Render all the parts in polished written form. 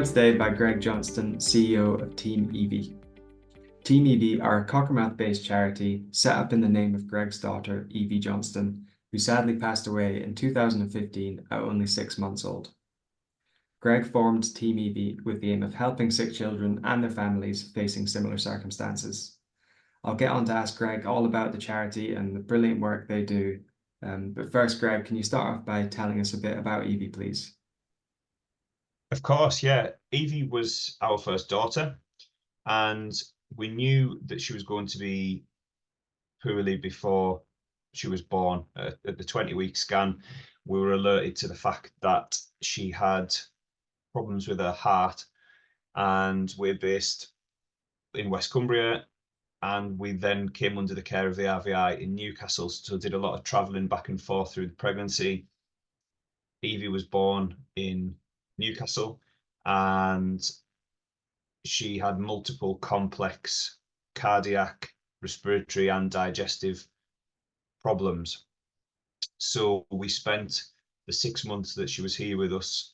joined today by Greg Johnston, CEO of Team Evie. Team Evie are a Cockermouth-based charity set up in the name of Greg's daughter, Evie Johnston, who sadly passed away in 2015 at only 6 months old. Greg formed Team Evie with the aim of helping sick children and their families facing similar circumstances. I'll get on to ask Greg all about the charity and the brilliant work they do. But first, Greg, can you start off by telling us a bit about Evie, please? Of course, yeah. Evie was our first daughter, and we knew that she was going to be poorly before she was born. At the 20-week scan, we were alerted to the fact that she had problems with her heart, and we're based in West Cumbria, and we then came under the care of the RVI in Newcastle, so did a lot of travelling back and forth through the pregnancy. Evie was born in Newcastle, and she had multiple complex cardiac, respiratory, and digestive problems. So we spent the 6 months that she was here with us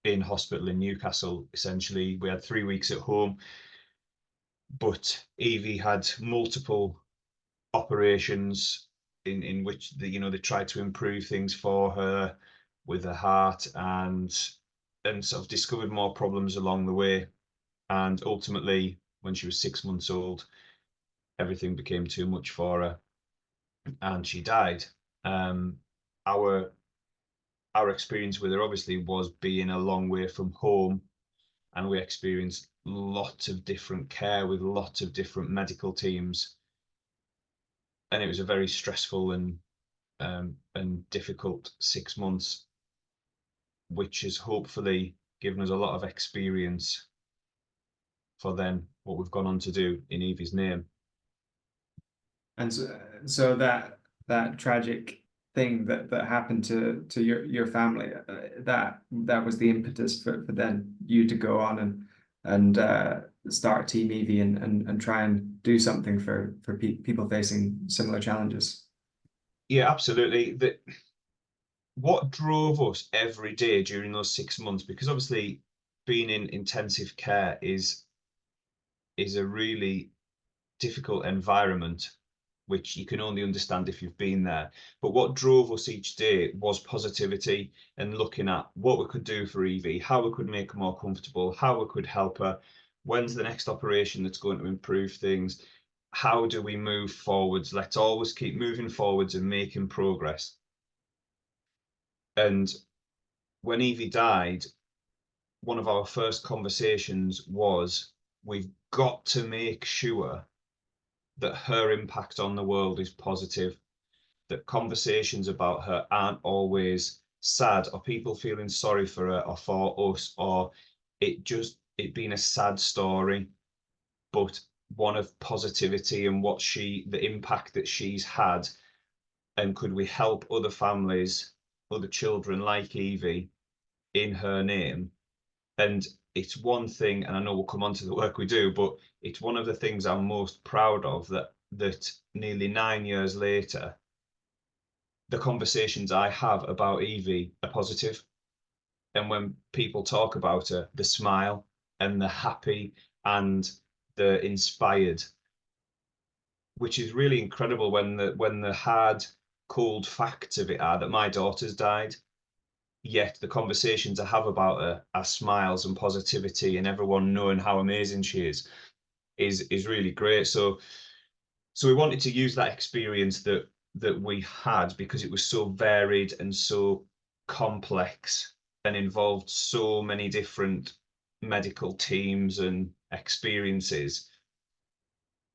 in hospital in Newcastle. Essentially, we had 3 weeks at home, but Evie had multiple operations in which they tried to improve things for her with her heart, and sort of discovered more problems along the way. And ultimately, when she was 6 months old, everything became too much for her, and she died. Our experience with her obviously was being a long way from home, and we experienced lots of different care with lots of different medical teams, and it was a very stressful and difficult 6 months, which has hopefully given us a lot of experience for then what we've gone on to do in Evie's name. And so that tragic thing that happened to your family, that was the impetus for then you to go on and start Team Evie and try and do something for people facing similar challenges. Yeah, absolutely. What drove us every day during those 6 months, because obviously being in intensive care is a really difficult environment, which you can only understand if you've been there. But what drove us each day was positivity and looking at what we could do for Evie, how we could make her more comfortable, how we could help her, when's the next operation that's going to improve things, how do we move forwards? Let's always keep moving forwards and making progress. And when Evie died, one of our first conversations was, we've got to make sure that her impact on the world is positive, that conversations about her aren't always sad or people feeling sorry for her or for us, or it being a sad story, but one of positivity and the impact that she's had. And could we help other families, other children like Evie in her name? And it's one thing, and I know we'll come on to the work we do, but it's one of the things I'm most proud of, that nearly 9 years later, the conversations I have about Evie are positive. And when people talk about her, the smile and the happy and the inspired, which is really incredible when the hard, cold facts of it are that my daughter's died. Yet the conversations I have about her are smiles and positivity, and everyone knowing how amazing she is really great. So we wanted to use that experience that we had, because it was so varied and so complex and involved so many different medical teams and experiences,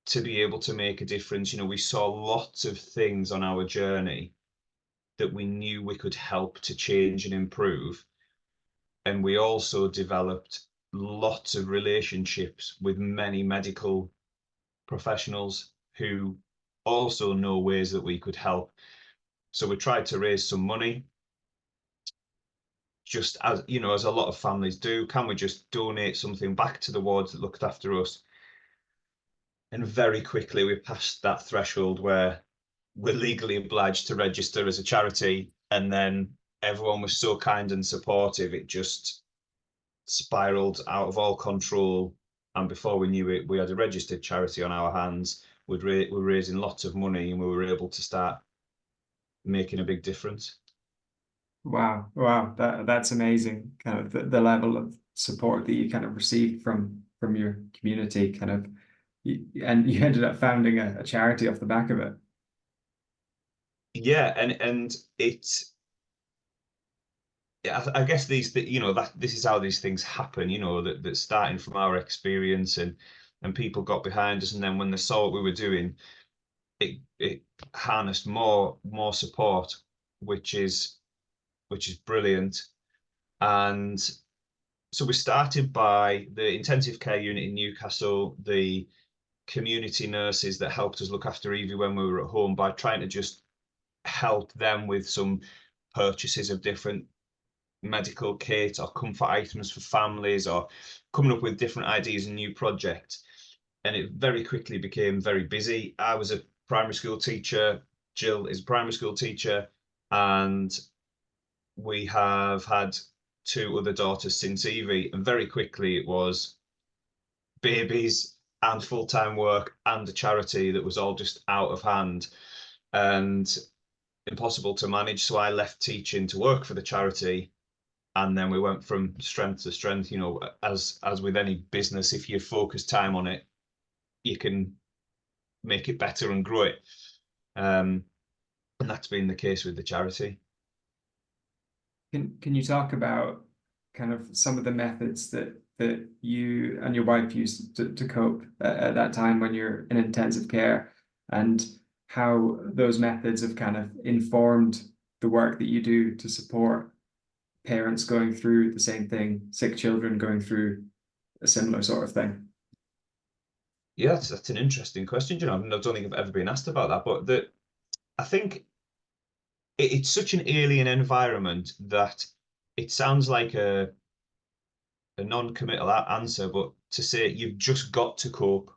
to be able to make a difference. We saw lots of things on our journey that we knew we could help to change and improve. And we also developed lots of relationships with many medical professionals who also know ways that we could help. So we tried to raise some money, just as a lot of families do. Can we just donate something back to the wards that looked after us? And very quickly we passed that threshold where we're legally obliged to register as a charity, and then everyone was so kind and supportive. It just spiraled out of all control. And before we knew it, we had a registered charity on our hands. We're raising lots of money, and we were able to start making a big difference. Wow, wow, that's amazing. Kind of the level of support that you kind of received from your community, kind of, and you ended up founding a charity off the back of it. Yeah, and it's, yeah, I guess that this is how these things happen, that starting from our experience, and people got behind us, and then when they saw what we were doing, it harnessed more support, which is brilliant. And so we started by the intensive care unit in Newcastle, the community nurses that helped us look after Evie when we were at home, by trying to just help them with some purchases of different medical kit or comfort items for families, or coming up with different ideas and new projects. And it very quickly became very busy. I was a primary school teacher, Jill is a primary school teacher, and we have had two other daughters since Evie, and very quickly it was babies and full-time work and a charity that was all just out of hand and impossible to manage. So I left teaching to work for the charity, and then we went from strength to strength. As with any business, if you focus time on it, you can make it better and grow it. And that's been the case with the charity. Can you talk about kind of some of the methods that you and your wife used to cope at that time when you're in intensive care, and how those methods have kind of informed the work that you do to support parents going through the same thing, sick children going through a similar sort of thing? Yeah, that's an interesting question. I don't think I've ever been asked about that, but I think it's such an alien environment that it sounds like a non-committal answer, but to say you've just got to cope.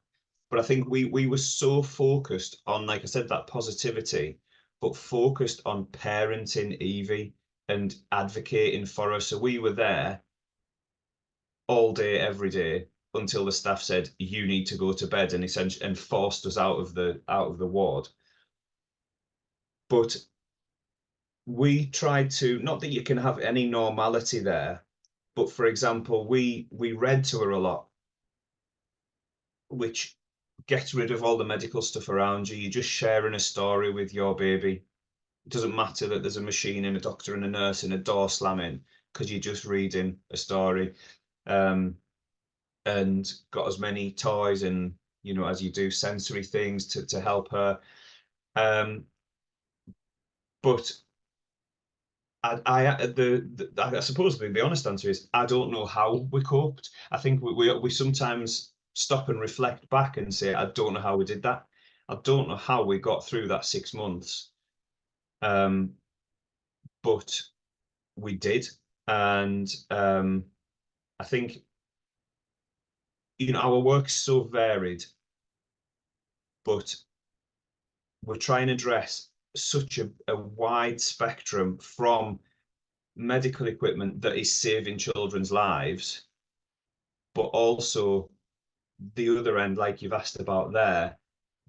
But I think we were so focused on, like I said, that positivity, but focused on parenting Evie and advocating for her. So we were there all day, every day, until the staff said you need to go to bed, and essentially and forced us out of the ward. But we tried to, not that you can have any normality there, but for example, we read to her a lot, which gets rid of all the medical stuff around you. You're just sharing a story with your baby. It doesn't matter that there's a machine and a doctor and a nurse and a door slamming, because you're just reading a story. And got as many toys and, as you do, sensory things to help her. But I suppose the honest answer is I don't know how we coped. I think we sometimes stop and reflect back and say, I don't know how we did that. I don't know how we got through that 6 months. But we did. And I think, our work's so varied, but we're trying to address such a wide spectrum, from medical equipment that is saving children's lives, but also the other end, like you've asked about there,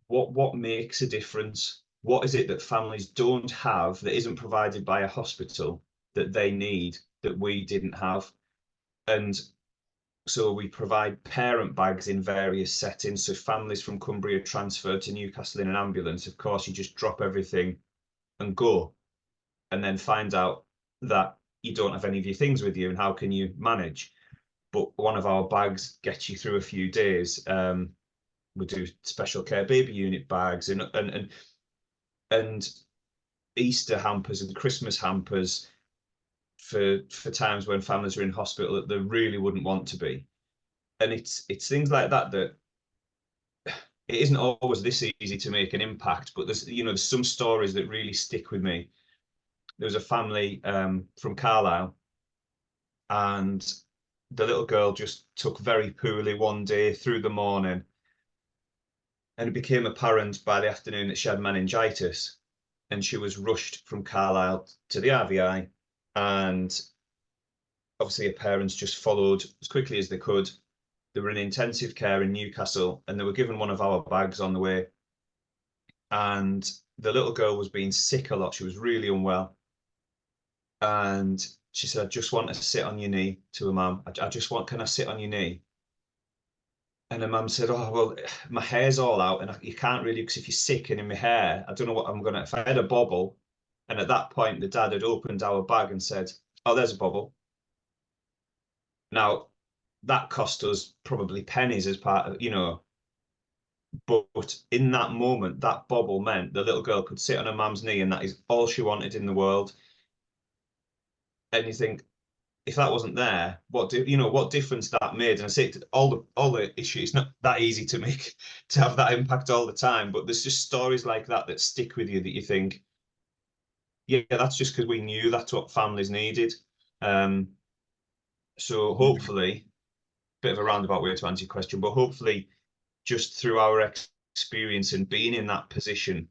what makes a difference? What is it that families don't have, that isn't provided by a hospital, that they need, that we didn't have? And so we provide parent bags in various settings. So families from Cumbria transferred to Newcastle in an ambulance, of course, you just drop everything and go, and then find out that you don't have any of your things with you, and how can you manage? But one of our bags gets you through a few days. We do special care baby unit bags, and Easter hampers and Christmas hampers for times when families are in hospital that they really wouldn't want to be. And it's things like that it isn't always this easy to make an impact, but there's some stories that really stick with me. There was a family from Carlisle, and the little girl just took very poorly one day through the morning, and it became apparent by the afternoon that she had meningitis, and she was rushed from Carlisle to the RVI, and obviously her parents just followed as quickly as they could. They were in intensive care in Newcastle, and they were given one of our bags on the way. And the little girl was being sick a lot. She was really unwell. And she said, I just want to sit on your knee, to her mum. I just want, can I sit on your knee? And her mum said, oh, well, my hair's all out and you can't really, because if you're sick and in my hair, I don't know what I'm going to, if I had a bobble. And at that point, the dad had opened our bag and said, oh, there's a bobble. Now, that cost us probably pennies as part of, but in that moment, that bobble meant the little girl could sit on her mum's knee and that is all she wanted in the world. And you think, if that wasn't there, what difference that made? And I say all the issue, it's not that easy to make to have that impact all the time, but there's just stories like that that stick with you that you think, yeah, that's just because we knew that's what families needed. So hopefully, bit of a roundabout way to answer your question, but hopefully just through our experience and being in that position,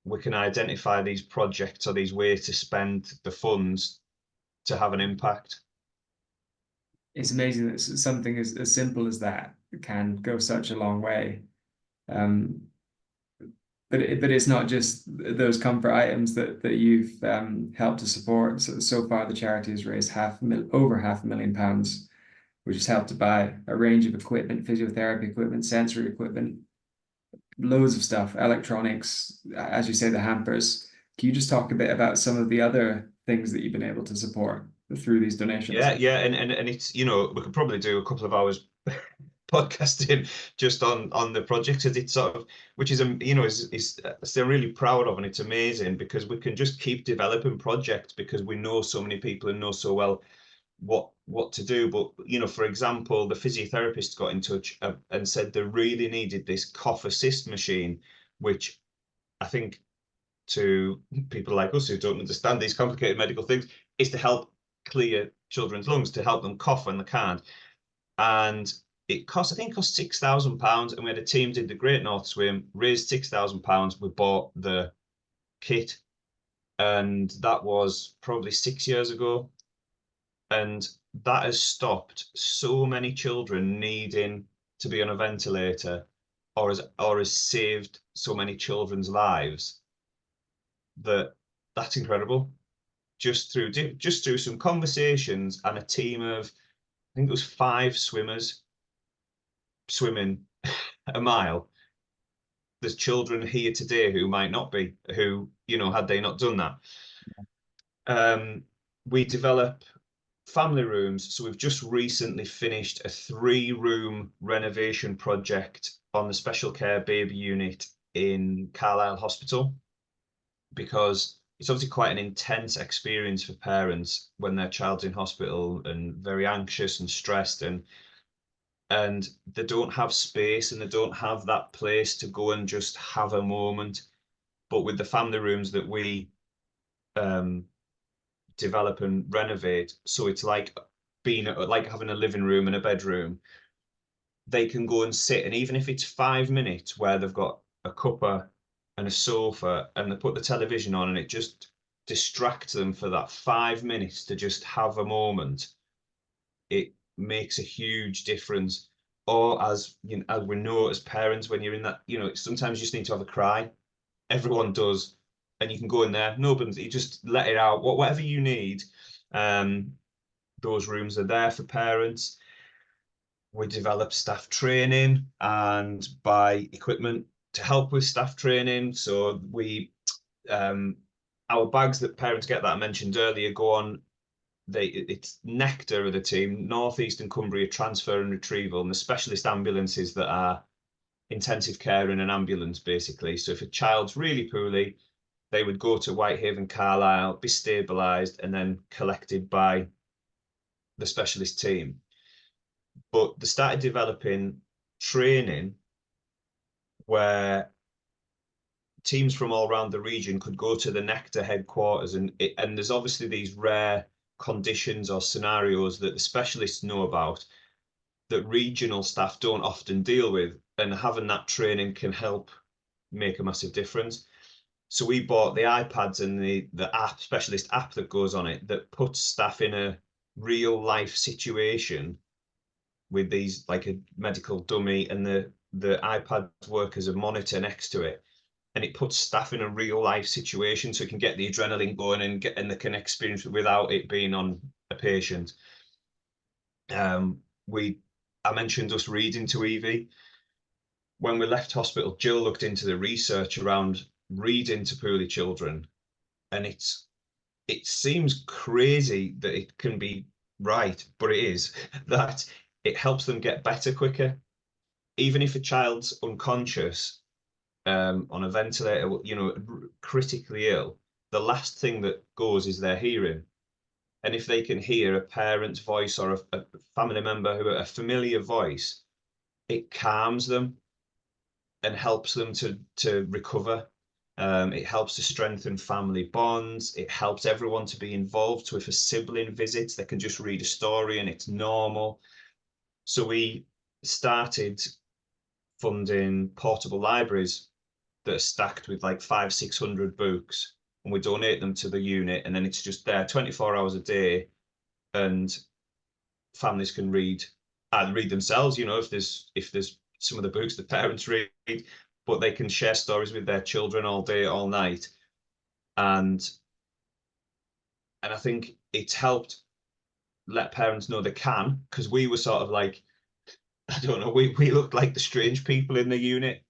we can identify these projects or these ways to spend the funds to have an impact. It's amazing that something as simple as that can go such a long way. But it's not just those comfort items that you've helped to support. So far, the charity has raised over £500,000, which has helped to buy a range of equipment, physiotherapy equipment, sensory equipment, loads of stuff, electronics, as you say, the hampers. Can you just talk a bit about some of the other things that you've been able to support through these donations? Yeah, and it's we could probably do a couple of hours podcasting just on the project, as it's sort of, which is is still really proud of, and it's amazing because we can just keep developing projects because we know so many people and know so well what to do. But for example, the physiotherapist got in touch and said they really needed this cough assist machine, which I think to people like us who don't understand these complicated medical things is to help clear children's lungs, to help them cough when they can't. And I think it cost £6,000, and we had a team did the Great North Swim, raised £6,000. We bought the kit, and that was probably 6 years ago. And that has stopped so many children needing to be on a ventilator, or has saved so many children's lives, that's incredible. Just through some conversations and a team of, I think it was 5 swimmers swimming a mile. There's children here today who might not be, who, had they not done that. We develop family rooms. So we've just recently finished a 3-room renovation project on the special care baby unit in Carlisle Hospital, because it's obviously quite an intense experience for parents when their child's in hospital and very anxious and stressed, and they don't have space and they don't have that place to go and just have a moment. But with the family rooms that we develop and renovate, so it's like having a living room and a bedroom, they can go and sit, and even if it's 5 minutes where they've got a cuppa and a sofa and they put the television on and it just distracts them for that 5 minutes to just have a moment, it makes a huge difference. Or as we know as parents, when you're in that, sometimes you just need to have a cry. Everyone does, and you can go in there, you just let it out, whatever you need. Those rooms are there for parents. We develop staff training and buy equipment to help with staff training. So our bags that parents get that I mentioned earlier go on. It's Nectar of the team, North Eastern Cumbria Transfer and Retrieval, and the specialist ambulances that are intensive care in an ambulance, basically. So if a child's really poorly, they would go to Whitehaven, Carlisle, be stabilised, and then collected by the specialist team. But they started developing training where teams from all around the region could go to the Nectar headquarters, and there's obviously these rare conditions or scenarios that the specialists know about that regional staff don't often deal with, and having that training can help make a massive difference. So we bought the iPads and the specialist app that goes on it that puts staff in a real life situation with these, like a medical dummy, and the iPads work as a monitor next to it, and it puts staff in a real life situation so it can get the adrenaline going and they can experience it without it being on a patient. I mentioned us reading to Evie. When we left hospital, Jill looked into the research around reading to poorly children, and it seems crazy that it can be right, but it is that it helps them get better quicker. Even if a child's unconscious, on a ventilator, critically ill, the last thing that goes is their hearing. And if they can hear a parent's voice or a family member who a familiar voice, it calms them and helps them to recover. It helps to strengthen family bonds. It helps everyone to be involved. So if a sibling visits, they can just read a story and it's normal. So we started funding portable libraries that are stacked with like 500-600 books, and we donate them to the unit, and then it's just there 24 hours a day, and families can read themselves, if there's some of the books the parents read, but they can share stories with their children all day, all night. And I think it's helped let parents know they can, because we were sort of like, I don't know, we looked like the strange people in the unit,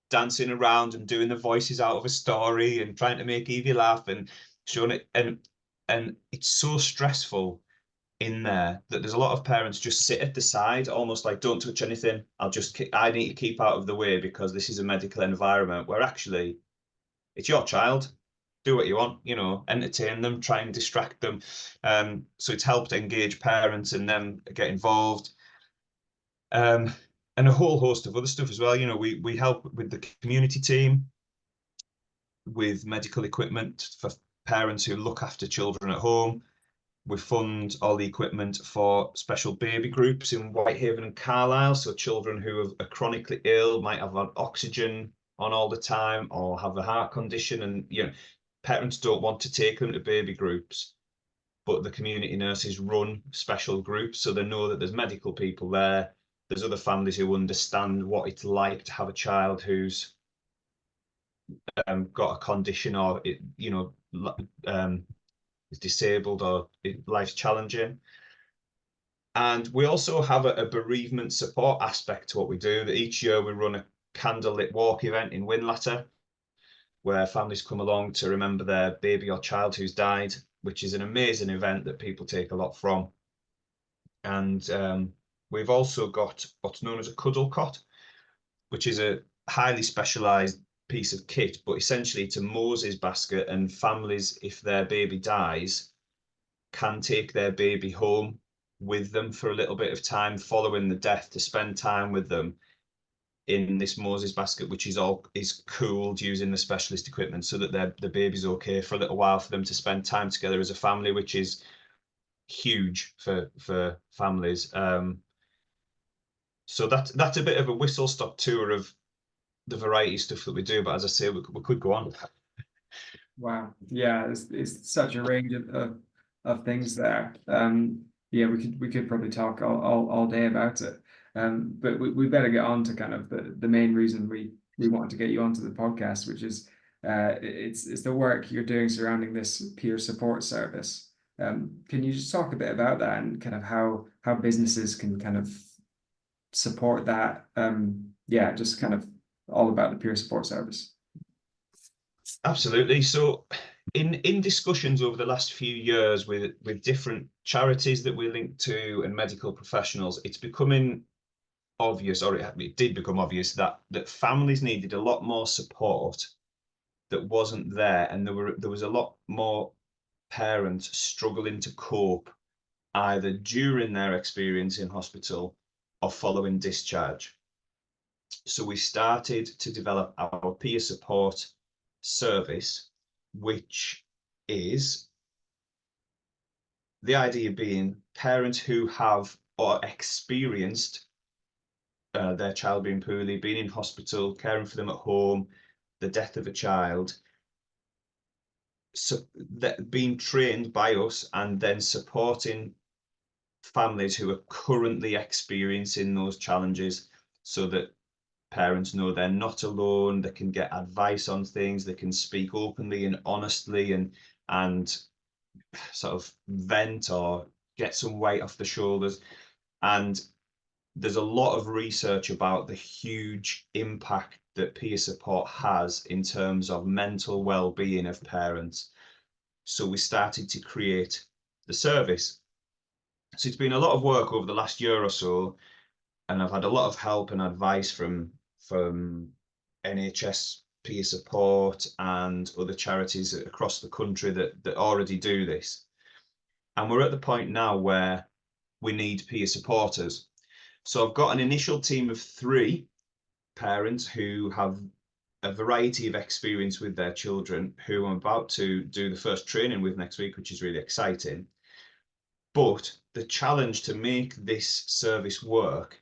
dancing around and doing the voices out of a story and trying to make Evie laugh and showing it, and it's so stressful in there that there's a lot of parents just sit at the side, almost like, don't touch anything, I need to keep out of the way because this is a medical environment, where actually it's your child. Do what you want, entertain them, try and distract them. So it's helped engage parents and them get involved. And a whole host of other stuff as well. We help with the community team with medical equipment for parents who look after children at home. We fund all the equipment for special baby groups in Whitehaven and Carlisle. So children who are chronically ill, might have oxygen on all the time, or have a heart condition, and parents don't want to take them to baby groups, but the community nurses run special groups, so they know that there's medical people there. There's other families who understand what it's like to have a child who's got a condition, or is disabled, or life's challenging. And we also have a bereavement support aspect to what we do. That each year we run a candlelit walk event in Winlatter, where families come along to remember their baby or child who's died, which is an amazing event that people take a lot from. And we've also got what's known as a cuddle cot, which is a highly specialized piece of kit, but essentially it's a Moses basket, and families, if their baby dies, can take their baby home with them for a little bit of time following the death, to spend time with them in this Moses basket, which is cooled using the specialist equipment, so that the baby's okay for a little while, for them to spend time together as a family, which is huge for families. So that's a bit of a whistle stop tour of the variety of stuff that we do, but as I say, we could go on. Wow. Yeah, it's such a range of things there. Yeah, we could probably talk all day about it. But we better get on to kind of the main reason we wanted to get you onto the podcast, which is it's the work you're doing surrounding this peer support service. Can you just talk a bit about that, and kind of how businesses can kind of support that? Yeah, just kind of all about the peer support service. Absolutely. So in discussions over the last few years with different charities that we link to and medical professionals, it's becoming obvious, or it did become obvious, that families needed a lot more support that wasn't there, and there was a lot more parents struggling to cope, either during their experience in hospital or following discharge. So we started to develop our peer support service, which is the idea being parents who have or experienced their child being poorly, being in hospital, caring for them at home, the death of a child, so that being trained by us and then supporting families who are currently experiencing those challenges, so that parents know they're not alone, they can get advice on things, they can speak openly and honestly, and sort of vent or get some weight off the shoulders. And there's a lot of research about the huge impact that peer support has in terms of mental well-being of parents. So we started to create the service. So it's been a lot of work over the last year or so, and I've had a lot of help and advice from NHS peer support and other charities across the country that already do this. And we're at the point now where we need peer supporters. So I've got an initial team of 3 parents who have a variety of experience with their children, who I'm about to do the first training with next week, which is really exciting. But the challenge to make this service work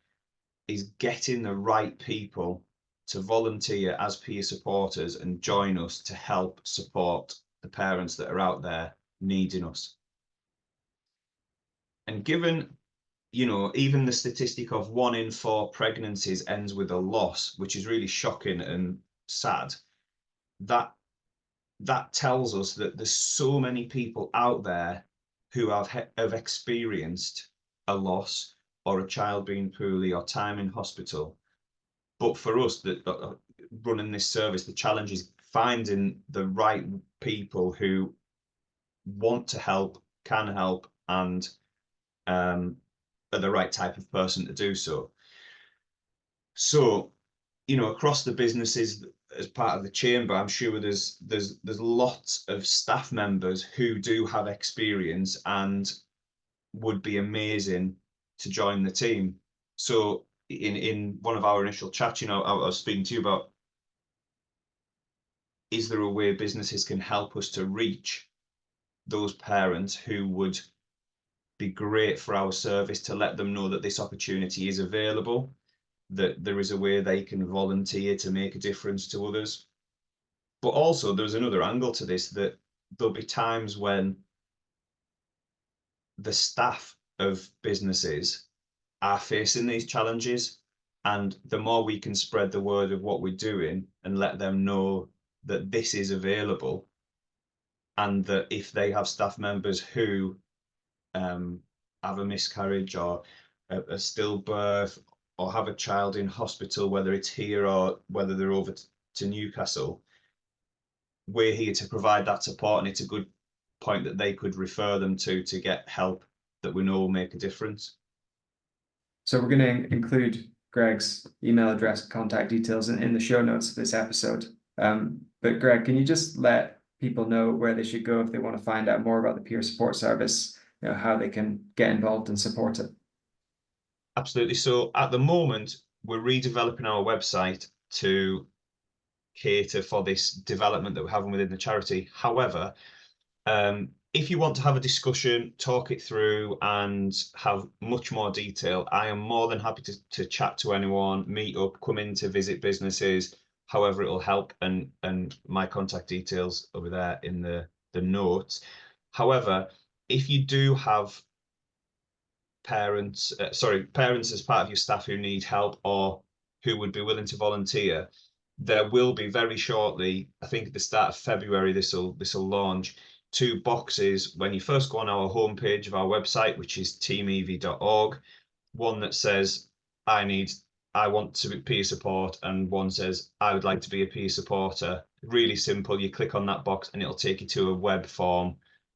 is getting the right people to volunteer as peer supporters and join us to help support the parents that are out there needing us. And given, even the statistic of 1 in 4 pregnancies ends with a loss, which is really shocking and sad, that tells us that there's so many people out there who have experienced a loss or a child being poorly or time in hospital. But for us that running this service, the challenge is finding the right people who want to help, can help, and are the right type of person to do so. So, across the businesses as part of the chamber, I'm sure there's lots of staff members who do have experience and would be amazing to join the team. So in one of our initial chats, I was speaking to you about, is there a way businesses can help us to reach those parents who would be great for our service, to let them know that this opportunity is available, that there is a way they can volunteer to make a difference to others. But also there's another angle to this, that there'll be times when the staff of businesses are facing these challenges, and the more we can spread the word of what we're doing and let them know that this is available, and that if they have staff members who have a miscarriage or a stillbirth or have a child in hospital, whether it's here or whether they're over to Newcastle, we're here to provide that support, and it's a good point that they could refer them to get help that we know will make a difference. So we're going to include Greg's email address, contact details in the show notes of this episode. But Greg, can you just let people know where they should go if they want to find out more about the peer support service, how they can get involved and support it? Absolutely. So at the moment, we're redeveloping our website to cater for this development that we're having within the charity. However, if you want to have a discussion, talk it through, and have much more detail, I am more than happy to chat to anyone, meet up, come in to visit businesses, however it'll help, and my contact details over there in the notes. However, if you do have parents as part of your staff who need help or who would be willing to volunteer, there will be very shortly, I think at the start of February, this will launch, 2 boxes when you first go on our homepage of our website, which is teamevie.org. One that says I want to be peer support, and one says I would like to be a peer supporter. Really simple. You click on that box and it'll take you to a web form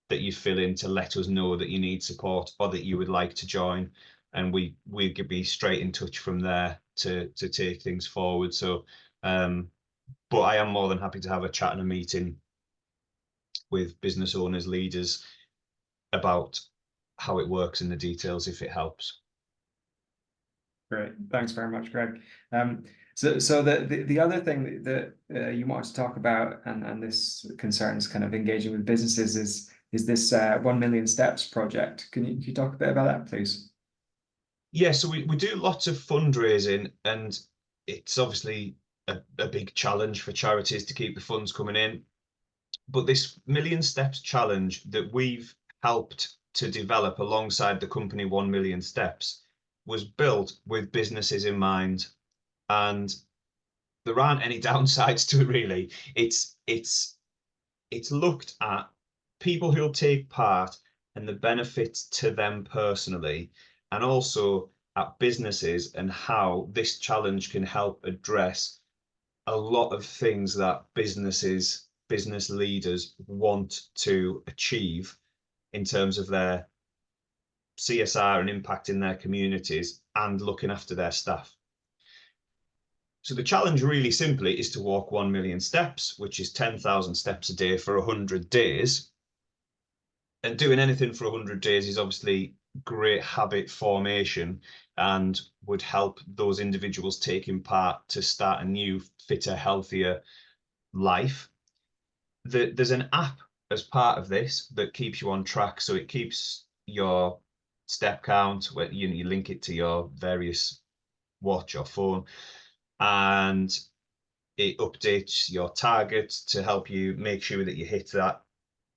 that you fill in to let us know that you need support or that you would like to join, and we could be straight in touch from there to take things forward. So but I am more than happy to have a chat and a meeting with business owners, leaders, about how it works in the details if it helps. Great, thanks very much, Greg. So the other thing that you wanted to talk about, and this concerns kind of engaging with businesses, is this 1 Million Steps project. Can you talk a bit about that, please? Yeah, so we do lots of fundraising, and it's obviously a big challenge for charities to keep the funds coming in. But this Million Steps challenge that we've helped to develop alongside the company 1 Million Steps was built with businesses in mind, and there aren't any downsides to it really. It's looked at people who'll take part and the benefits to them personally, and also at businesses and how this challenge can help address a lot of things that business leaders want to achieve in terms of their CSR and impact in their communities and looking after their staff. So the challenge really simply is to walk 1 million steps, which is 10,000 steps a day for 100 days. And doing anything for 100 days is obviously great habit formation and would help those individuals taking part to start a new, fitter, healthier life. There's an app as part of this that keeps you on track. So it keeps your step count, where you link it to your various watch or phone, and it updates your targets to help you make sure that you hit that.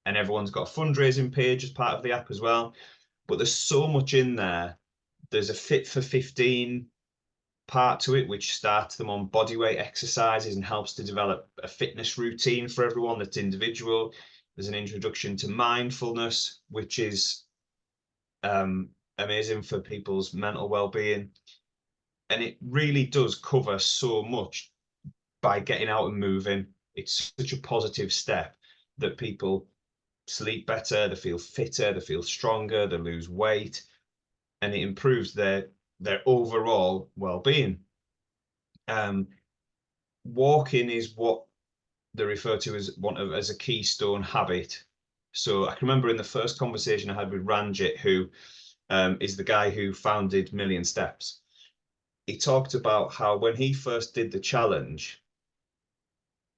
And everyone's got a fundraising page as part of the app as well. But there's so much in there. There's a Fit for 15 part to it, which starts them on bodyweight exercises and helps to develop a fitness routine for everyone that's individual. There's an introduction to mindfulness, which is amazing for people's mental well-being. And it really does cover so much by getting out and moving. It's such a positive step that people sleep better, they feel fitter, they feel stronger, they lose weight, and it improves their overall well-being. Walking is what they refer to as a keystone habit. So I can remember in the first conversation I had with Ranjit, who is the guy who founded Million Steps. He talked about how when he first did the challenge,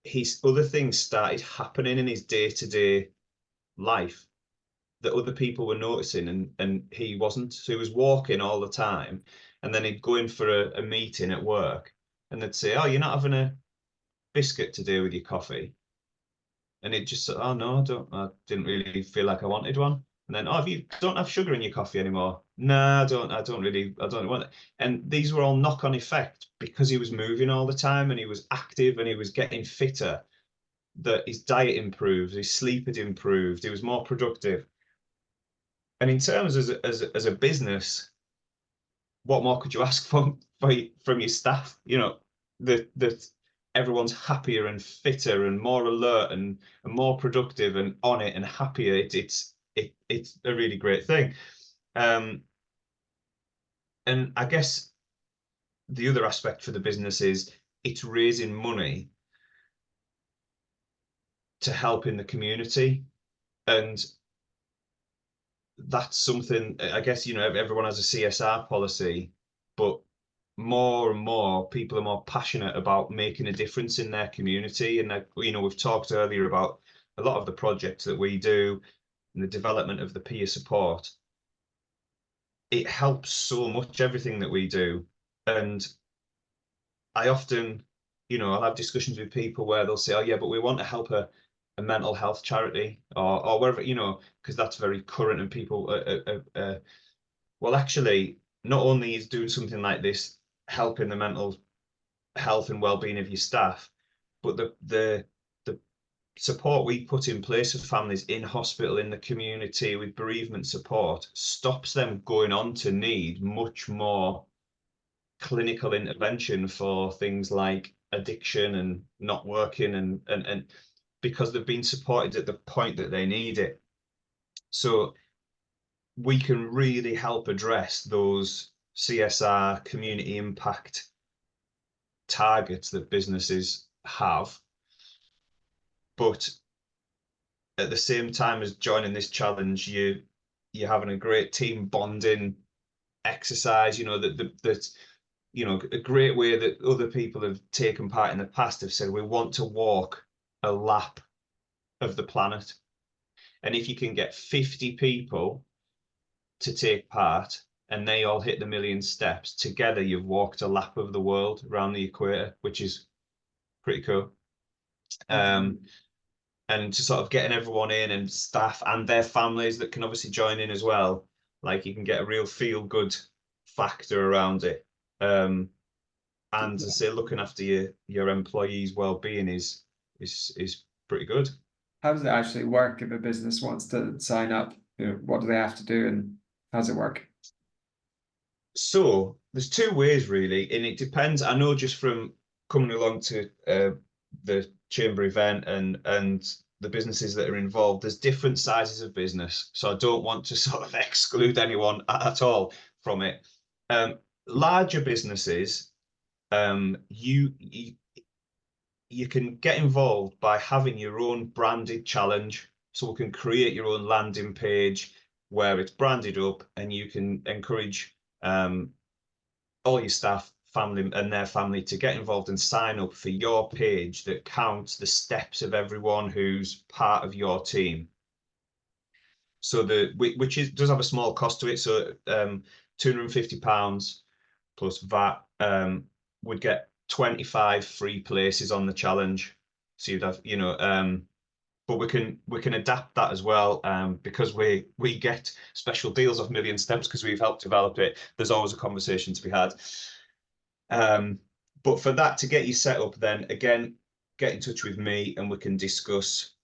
his other things started happening in his day-to-day life that other people were noticing, and he wasn't. So he was walking all the time, and then he'd go in for a meeting at work, and they'd say, "Oh, you're not having a biscuit today with your coffee?" And he'd just say, "Oh no, I didn't really feel like I wanted one." And then, "Oh, you don't have sugar in your coffee anymore?" "No, I don't want it." And these were all knock-on effect because he was moving all the time and he was active and he was getting fitter, that his diet improved, his sleep had improved, he was more productive. And in terms as a business, what more could you ask from your staff? You know, that everyone's happier and fitter and more alert and more productive and on it and happier. It's a really great thing. And I guess the other aspect for the business is it's raising money to help in the community. And that's something, I guess, you know, everyone has a CSR policy, but more and more people are more passionate about making a difference in their community. And, you know, we've talked earlier about a lot of the projects that we do and the development of the peer support. It helps so much, everything that we do. And I often, you know, I'll have discussions with people where they'll say, "Oh yeah, but we want to help a mental health charity," or wherever, you know, because that's very current and people, well, actually, not only is doing something like this helping the mental health and well-being of your staff, but the support we put in place for families in hospital, in the community, with bereavement support, stops them going on to need much more clinical intervention for things like addiction and not working, and because they've been supported at the point that they need it. So we can really help address those CSR community impact targets that businesses have. But at the same time as joining this challenge, you're having a great team bonding exercise, you know, that you know, a great way that other people have taken part in the past have said, we want to walk a lap of the planet. And if you can get 50 people to take part and they all hit the 1 million steps together, you've walked a lap of the world around the equator, which is pretty cool. and to sort of getting everyone in, and staff and their families that can obviously join in as well. Like, you can get a real feel good factor around it. And as I say, looking after your employees' well-being is pretty good. How does it actually work if a business wants to sign up? What do they have to do, and how does it work? So there's two ways really, and it depends. I know just from coming along to the chamber event and the businesses that are involved, there's different sizes of business. So I don't want to sort of exclude anyone at all from it. Larger businesses, you can get involved by having your own branded challenge. So we can create your own landing page where it's branded up, and you can encourage all your staff, family, and their family to get involved and sign up for your page that counts the steps of everyone who's part of your team. So does have a small cost to it. So £250 plus VAT would get 25 free places on the challenge. So you'd have, but we can adapt that as well, because we get special deals of Million Steps because we've helped develop it. There's always a conversation to be had. But for that to get you set up, then again, get in touch with me and we can discuss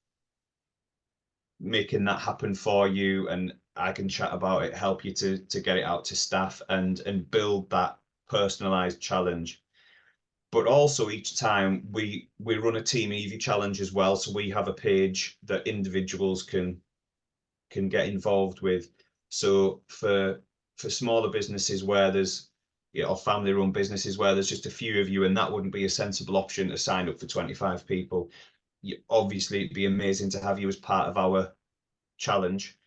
making that happen for you, and I can chat about it, help you to get it out to staff and build that personalized challenge. But also each time we run a Team Evie challenge as well, so we have a page that individuals can get involved with. So for smaller businesses where there's, or family-run businesses where there's just a few of you, and that wouldn't be a sensible option to sign up for 25 people. Obviously, it'd be amazing to have you as part of our challenge.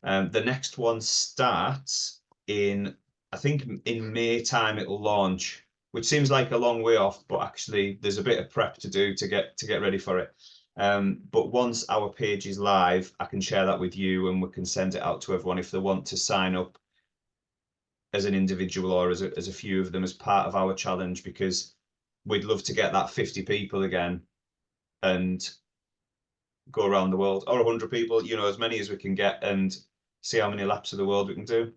The next one starts in, I think in May time it'll launch, which seems like a long way off, but actually there's a bit of prep to do to get ready for it. But once our page is live, I can share that with you, and we can send it out to everyone if they want to sign up as an individual or as a few of them as part of our challenge, because we'd love to get that 50 people again and go around the world, or 100 people, as many as we can get, and see how many laps of the world we can do.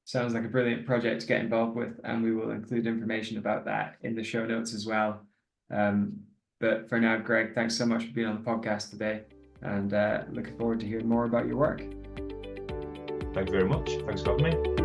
Sounds like a brilliant project to get involved with, and we will include information about that in the show notes as well. But for now, Greg, thanks so much for being on the podcast today, and looking forward to hearing more about your work. Thank you very much. Thanks for having me.